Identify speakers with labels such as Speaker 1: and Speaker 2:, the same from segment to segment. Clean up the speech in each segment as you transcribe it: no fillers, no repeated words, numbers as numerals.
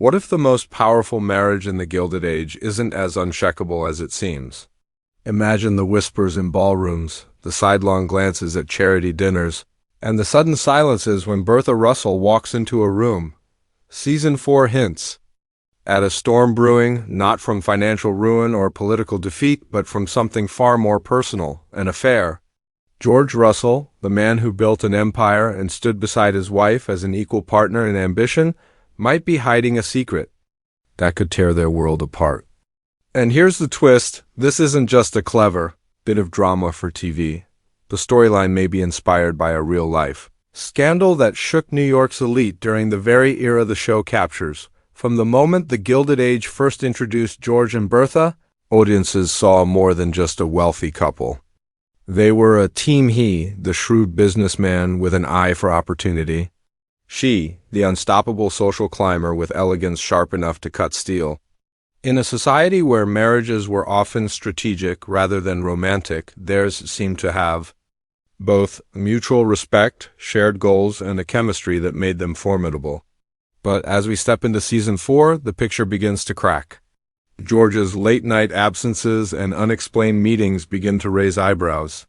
Speaker 1: What if the most powerful marriage in the Gilded Age isn't as unshakable as it seems? Imagine the whispers in ballrooms, the sidelong glances at charity dinners, and the sudden silences when Bertha Russell walks into a room. Season 4 hints at a storm brewing, not from financial ruin or political defeat, but from something far more personal, an affair. George Russell, the man who built an empire and stood beside his wife as an equal partner in ambition, might be hiding a secret that could tear their world apart. And here's the twist: this isn't just a clever bit of drama for TV. The storyline may be inspired by a real-life scandal that shook New York's elite during the very era the show captures. From the moment the Gilded Age first introduced George and Bertha, audiences saw more than just a wealthy couple. They were a team: he, the shrewd businessman with an eye for opportunity; she, the unstoppable social climber with elegance sharp enough to cut steel. In a society where marriages were often strategic rather than romantic, theirs seemed to have both mutual respect, shared goals, and a chemistry that made them formidable. But as we step into Season 4, the picture begins to crack. George's late-night absences and unexplained meetings begin to raise eyebrows.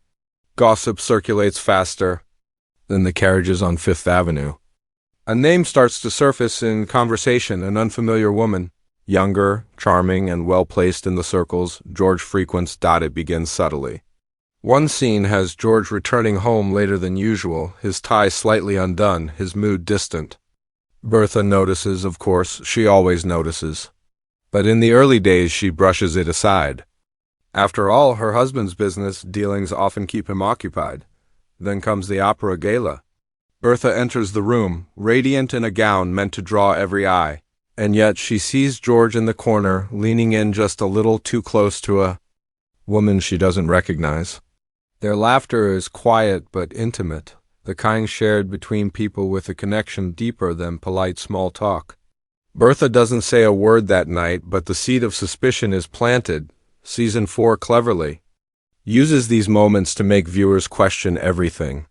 Speaker 1: Gossip circulates faster than the carriages on Fifth Avenue. A name starts to surface in conversation: an unfamiliar woman. Younger, charming, and well-placed in the circles George frequents. It begins subtly. One scene has George returning home later than usual, his tie slightly undone, his mood distant. Bertha notices, of course, she always notices. But in the early days she brushes it aside. After all, her husband's business dealings often keep him occupied. Then comes the opera gala. Bertha enters the room, radiant in a gown meant to draw every eye. And yet she sees George in the corner, leaning in just a little too close to a woman she doesn't recognize. Their laughter is quiet but intimate, the kind shared between people with a connection deeper than polite small talk. Bertha doesn't say a word that night, but the seed of suspicion is planted. Season 4 cleverly uses these moments to make viewers question everything.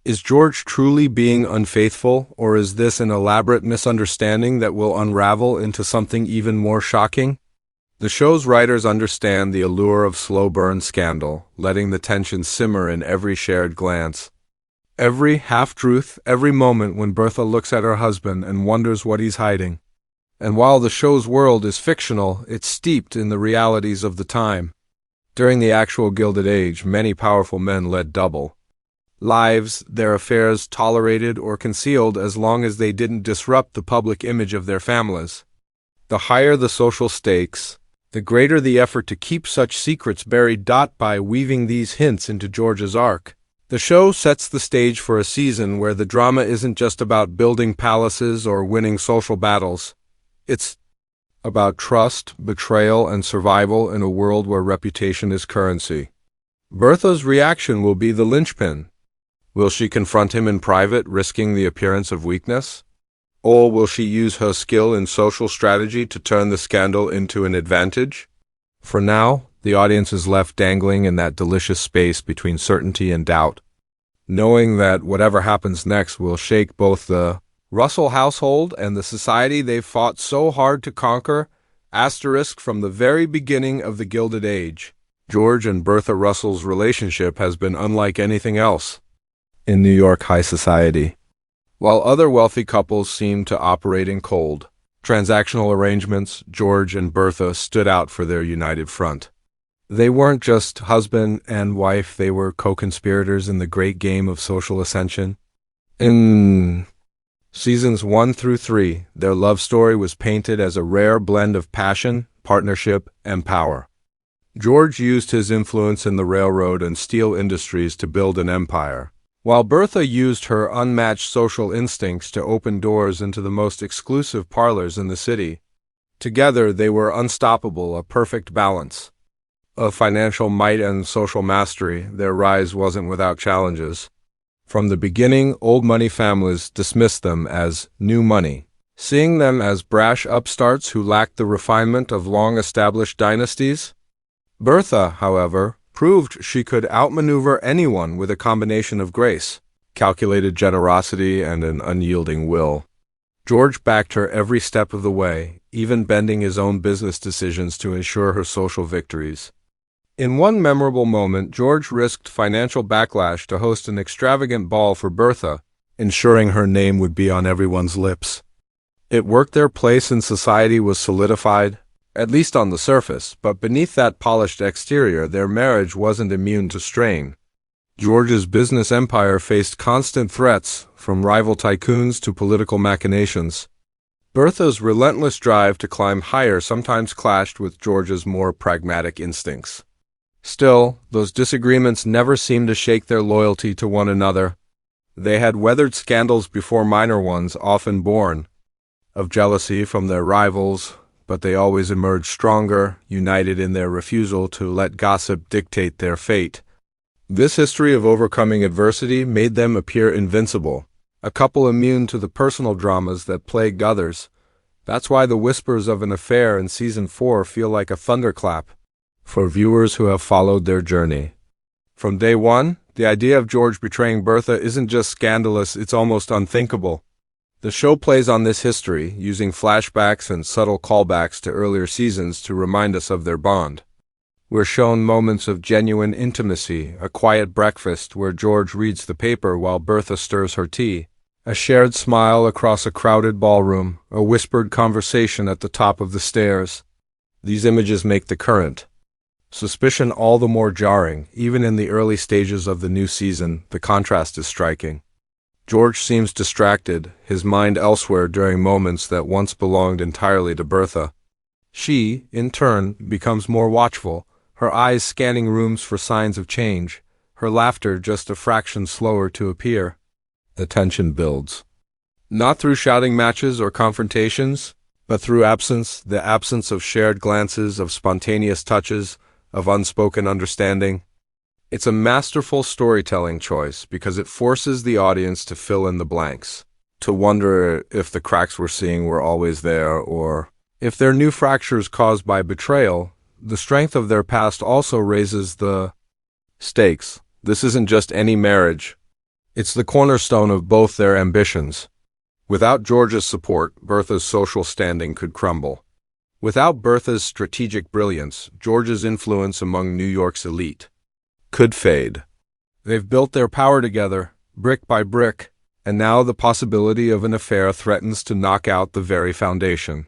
Speaker 1: Is George truly being unfaithful, or is this an elaborate misunderstanding that will unravel into something even more shocking? The show's writers understand the allure of slow-burn scandal, letting the tension simmer in every shared glance. Every half-truth, every moment when Bertha looks at her husband and wonders what he's hiding. And while the show's world is fictional, it's steeped in the realities of the time. During the actual Gilded Age, many powerful men led double lives, their affairs tolerated or concealed as long as they didn't disrupt the public image of their families. The higher the social stakes, the greater the effort to keep such secrets buried. By weaving these hints into George's arc, the show sets the stage for a season where the drama isn't just about building palaces or winning social battles. It's about trust, betrayal, and survival in a world where reputation is currency. Bertha's reaction will be the linchpin. Will she confront him in private, risking the appearance of weakness? Or will she use her skill in social strategy to turn the scandal into an advantage? For now, the audience is left dangling in that delicious space between certainty and doubt, knowing that whatever happens next will shake both the Russell household and the society they've fought so hard to conquer. Asterisk: from the very beginning of the Gilded Age, George and Bertha Russell's relationship has been unlike anything else in New York high society. While other wealthy couples seemed to operate in cold, transactional arrangements, George and Bertha stood out for their united front. They weren't just husband and wife, they were co-conspirators in the great game of social ascension. In Seasons 1 through 3, their love story was painted as a rare blend of passion, partnership, and power. George used his influence in the railroad and steel industries to build an empire, while Bertha used her unmatched social instincts to open doors into the most exclusive parlors in the city. Together, they were unstoppable, a perfect balance of financial might and social mastery. Their rise wasn't without challenges. From the beginning, old money families dismissed them as new money, seeing them as brash upstarts who lacked the refinement of long-established dynasties. Bertha, however, proved she could outmaneuver anyone with a combination of grace, calculated generosity, and an unyielding will. George backed her every step of the way, even bending his own business decisions to ensure her social victories. In one memorable moment, George risked financial backlash to host an extravagant ball for Bertha, ensuring her name would be on everyone's lips. It worked. Their place in society was solidified, at least on the surface, but beneath that polished exterior, their marriage wasn't immune to strain. George's business empire faced constant threats, from rival tycoons to political machinations. Bertha's relentless drive to climb higher sometimes clashed with George's more pragmatic instincts. Still, those disagreements never seemed to shake their loyalty to one another. They had weathered scandals before minor ones, often born of jealousy from their rivals, but they always emerged stronger, united in their refusal to let gossip dictate their fate. This history of overcoming adversity made them appear invincible, a couple immune to the personal dramas that plagued others. That's why the whispers of an affair in Season 4 feel like a thunderclap for viewers who have followed their journey. From day one, the idea of George betraying Bertha isn't just scandalous, it's almost unthinkable. The show plays on this history, using flashbacks and subtle callbacks to earlier seasons to remind us of their bond. We're shown moments of genuine intimacy, a quiet breakfast where George reads the paper while Bertha stirs her tea, a shared smile across a crowded ballroom, a whispered conversation at the top of the stairs. These images make the current suspicion all the more jarring. Even in the early stages of the new season, the contrast is striking. George seems distracted, his mind elsewhere during moments that once belonged entirely to Bertha. She, in turn, becomes more watchful, her eyes scanning rooms for signs of change, her laughter just a fraction slower to appear. The tension builds. Not through shouting matches or confrontations, but through absence, the absence of shared glances, of spontaneous touches, of unspoken understanding. It's a masterful storytelling choice because it forces the audience to fill in the blanks, to wonder if the cracks we're seeing were always there, or if they're new fractures caused by betrayal. The strength of their past also raises the stakes. This isn't just any marriage. It's the cornerstone of both their ambitions. Without George's support, Bertha's social standing could crumble. Without Bertha's strategic brilliance, George's influence among New York's elite could fade. They've built their power together, brick by brick, and now the possibility of an affair threatens to knock out the very foundation.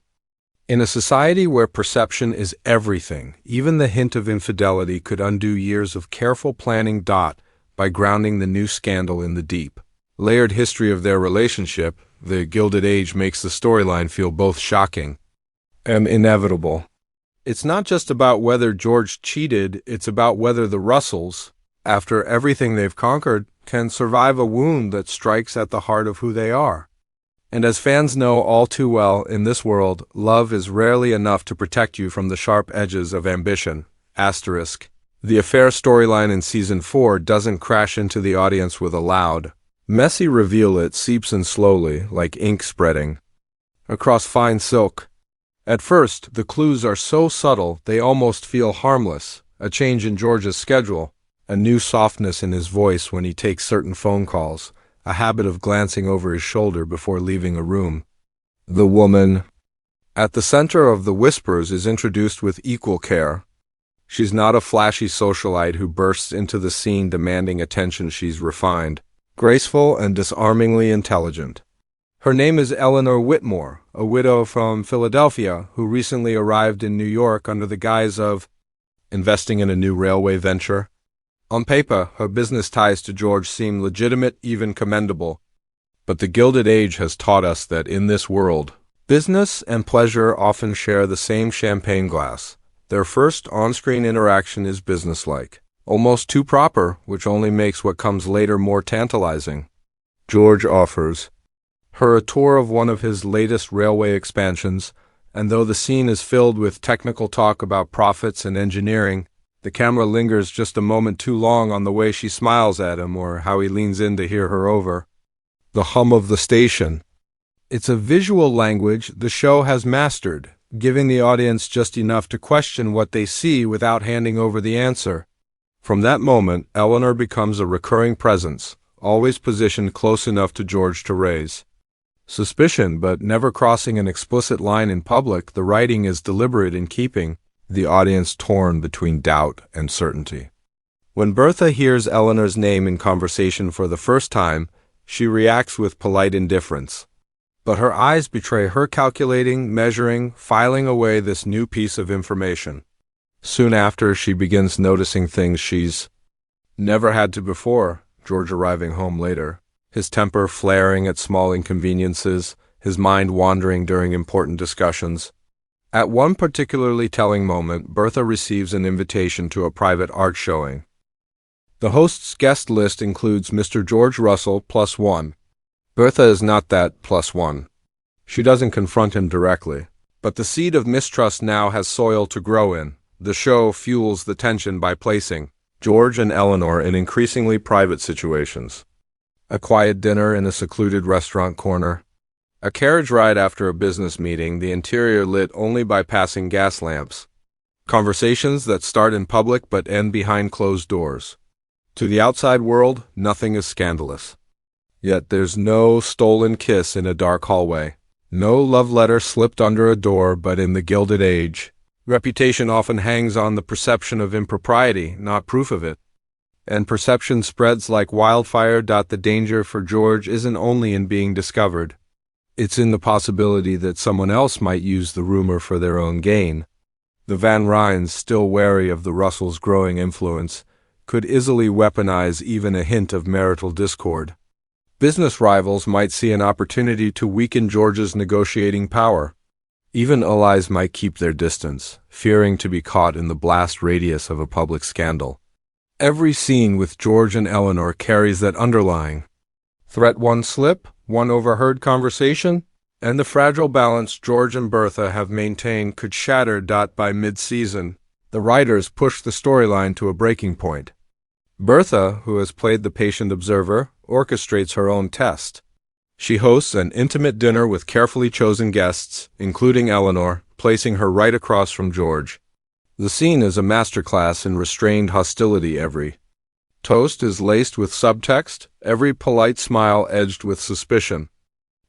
Speaker 1: In a society where perception is everything, even the hint of infidelity could undo years of careful planning. By grounding the new scandal in the deep, layered history of their relationship, the Gilded Age makes the storyline feel both shocking and inevitable. It's not just about whether George cheated, it's about whether the Russells, after everything they've conquered, can survive a wound that strikes at the heart of who they are. And as fans know all too well, in this world, love is rarely enough to protect you from the sharp edges of ambition. The affair storyline in Season 4 doesn't crash into the audience with a loud, messy reveal. It seeps in slowly, like ink spreading across fine silk. At first, the clues are so subtle they almost feel harmless. A change in George's schedule, a new softness in his voice when he takes certain phone calls, a habit of glancing over his shoulder before leaving a room. The woman at the center of the whispers is introduced with equal care. She's not a flashy socialite who bursts into the scene demanding attention. She's refined, graceful, and disarmingly intelligent. Her name is Eleanor Whitmore, a widow from Philadelphia who recently arrived in New York under the guise of investing in a new railway venture. On paper, her business ties to George seem legitimate, even commendable. But the Gilded Age has taught us that in this world, business and pleasure often share the same champagne glass. Their first on-screen interaction is businesslike, almost too proper, which only makes what comes later more tantalizing. George offers her a tour of one of his latest railway expansions, and though the scene is filled with technical talk about profits and engineering, the camera lingers just a moment too long on the way she smiles at him or how he leans in to hear her over the hum of the station. It's a visual language the show has mastered, giving the audience just enough to question what they see without handing over the answer. From that moment, Eleanor becomes a recurring presence, always positioned close enough to George to raise suspicion but never crossing an explicit line in public. The writing is deliberate in keeping the audience torn between doubt and certainty. When Bertha hears Eleanor's name in conversation for the first time, she reacts with polite indifference. But her eyes betray her calculating, measuring, filing away this new piece of information. Soon after, she begins noticing things she's never had to before. George arriving home later, his temper flaring at small inconveniences, his mind wandering during important discussions. At one particularly telling moment, Bertha receives an invitation to a private art showing. The host's guest list includes Mr. George Russell +1. Bertha is not that +1. She doesn't confront him directly, but the seed of mistrust now has soil to grow in. The show fuels the tension by placing George and Eleanor in increasingly private situations. A quiet dinner in a secluded restaurant corner. A carriage ride after a business meeting, the interior lit only by passing gas lamps. Conversations that start in public but end behind closed doors. To the outside world, nothing is scandalous. Yet there's no stolen kiss in a dark hallway. No love letter slipped under a door, but in the Gilded Age, reputation often hangs on the perception of impropriety, not proof of it. And perception spreads like wildfire. The danger for George isn't only in being discovered. It's in the possibility that someone else might use the rumor for their own gain. The Van Ryns, still wary of the Russells' growing influence, could easily weaponize even a hint of marital discord. Business rivals might see an opportunity to weaken George's negotiating power. Even allies might keep their distance, fearing to be caught in the blast radius of a public scandal. Every scene with George and Eleanor carries that underlying threat. One slip, one overheard conversation, and the fragile balance George and Bertha have maintained could shatter. By mid-season, the writers push the storyline to a breaking point. Bertha, who has played the patient observer, orchestrates her own test. She hosts an intimate dinner with carefully chosen guests, including Eleanor, placing her right across from George. The scene is a masterclass in restrained hostility. Every toast is laced with subtext, every polite smile edged with suspicion.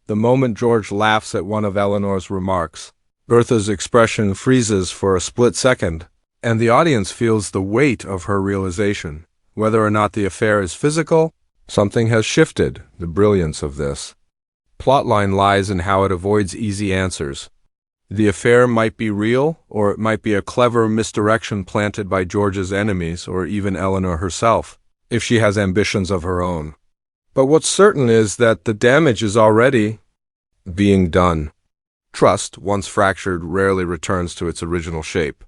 Speaker 1: The moment George laughs at one of Eleanor's remarks, Bertha's expression freezes for a split second, and the audience feels the weight of her realization. Whether or not the affair is physical, something has shifted. The brilliance of this plotline lies in how it avoids easy answers. The affair might be real, or it might be a clever misdirection planted by George's enemies, or even Eleanor herself, if she has ambitions of her own. But what's certain is that the damage is already being done. Trust, once fractured, rarely returns to its original shape.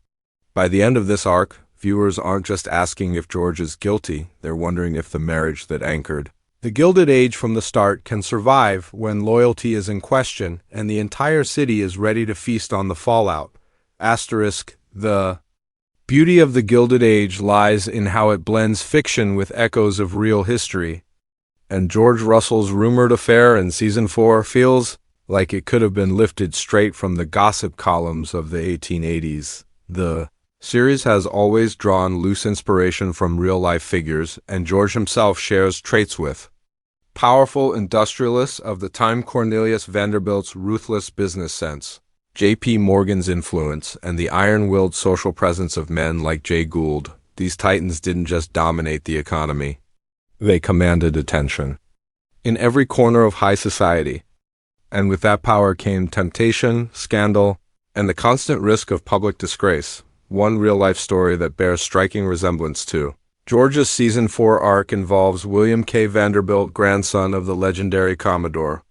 Speaker 1: By the end of this arc, viewers aren't just asking if George is guilty, they're wondering if the marriage that anchored the Gilded Age from the start can survive when loyalty is in question and the entire city is ready to feast on the fallout. The beauty of the Gilded Age lies in how it blends fiction with echoes of real history, and George Russell's rumored affair in Season 4 feels like it could have been lifted straight from the gossip columns of the 1880s. The series has always drawn loose inspiration from real-life figures, and George himself shares traits with powerful industrialists of the time. Cornelius Vanderbilt's ruthless business sense, J.P. Morgan's influence, and the iron-willed social presence of men like Jay Gould. These titans didn't just dominate the economy. They commanded attention in every corner of high society. And with that power came temptation, scandal, and the constant risk of public disgrace. One real-life story that bears striking resemblance to George's Season 4 arc involves William K. Vanderbilt, grandson of the legendary Commodore.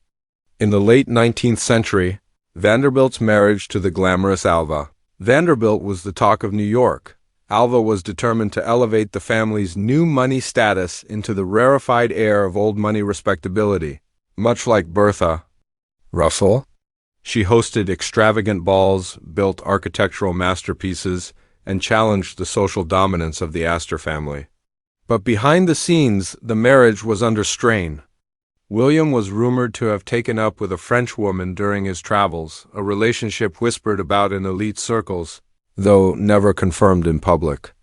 Speaker 1: In the late 19th century, Vanderbilt's marriage to the glamorous Alva. Vanderbilt was the talk of New York. Alva was determined to elevate the family's new money status into the rarefied air of old money respectability. Much like Bertha Russell, she hosted extravagant balls, built architectural masterpieces, and challenged the social dominance of the Astor family. But behind the scenes, the marriage was under strain. William was rumored to have taken up with a French woman during his travels, a relationship whispered about in elite circles, though never confirmed in public.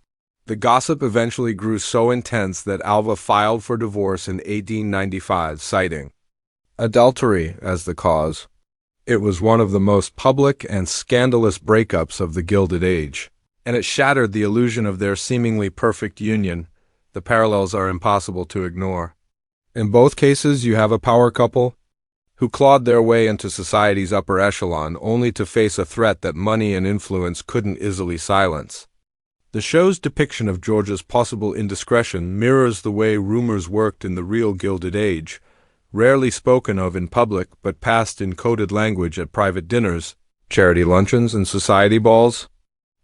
Speaker 1: The gossip eventually grew so intense that Alva filed for divorce in 1895, citing adultery as the cause. It was one of the most public and scandalous breakups of the Gilded Age, and it shattered the illusion of their seemingly perfect union. The parallels are impossible to ignore. In both cases, you have a power couple who clawed their way into society's upper echelon only to face a threat that money and influence couldn't easily silence. The show's depiction of George's possible indiscretion mirrors the way rumors worked in the real Gilded Age, rarely spoken of in public but passed in coded language at private dinners, charity luncheons, and society balls.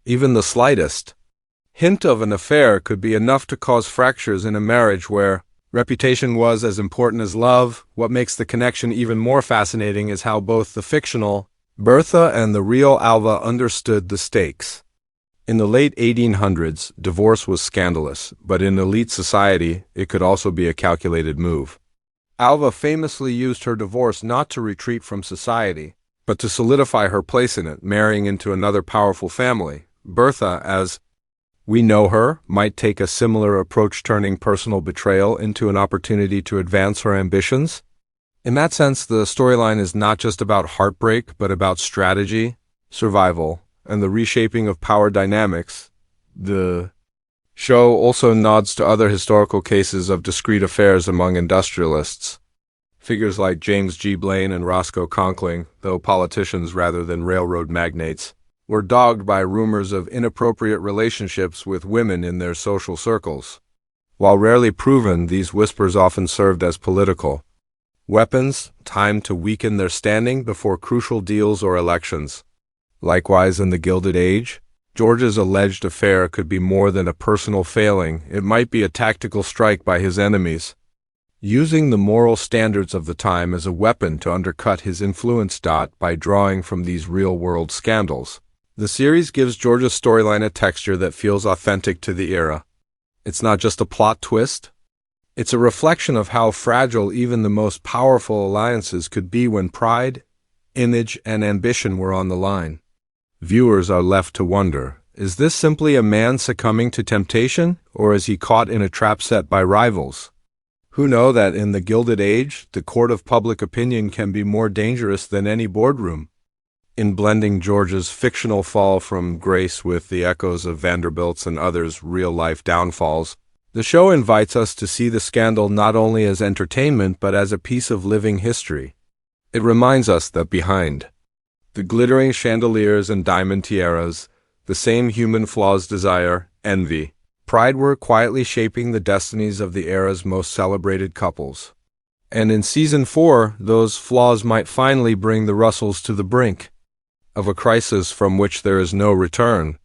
Speaker 1: Even the slightest hint of an affair could be enough to cause fractures in a marriage where reputation was as important as love. What makes the connection even more fascinating is how both the fictional Bertha and the real Alva understood the stakes. In the late 1800s, divorce was scandalous, but in elite society, it could also be a calculated move. Alva famously used her divorce not to retreat from society, but to solidify her place in it, marrying into another powerful family. Bertha, as we know her, might take a similar approach, turning personal betrayal into an opportunity to advance her ambitions. In that sense, the storyline is not just about heartbreak, but about strategy, survival, and the reshaping of power dynamics. The show also nods to other historical cases of discreet affairs among industrialists. Figures like James G. Blaine and Roscoe Conkling, though politicians rather than railroad magnates, were dogged by rumors of inappropriate relationships with women in their social circles. While rarely proven, these whispers often served as political weapons, timed to weaken their standing before crucial deals or elections. Likewise, in the Gilded Age, George's alleged affair could be more than a personal failing. It might be a tactical strike by his enemies, using the moral standards of the time as a weapon to undercut his influence. By drawing from these real-world scandals, the series gives George's storyline a texture that feels authentic to the era. It's not just a plot twist. It's a reflection of how fragile even the most powerful alliances could be when pride, image, and ambition were on the line. Viewers are left to wonder, is this simply a man succumbing to temptation, or is he caught in a trap set by rivals who know that in the Gilded Age, the court of public opinion can be more dangerous than any boardroom? In blending George's fictional fall from grace with the echoes of Vanderbilt's and others' real-life downfalls, the show invites us to see the scandal not only as entertainment but as a piece of living history. It reminds us that behind the glittering chandeliers and diamond tiaras, the same human flaws, desire, envy, pride, were quietly shaping the destinies of the era's most celebrated couples. And in Season 4, those flaws might finally bring the Russells to the brink of a crisis from which there is no return.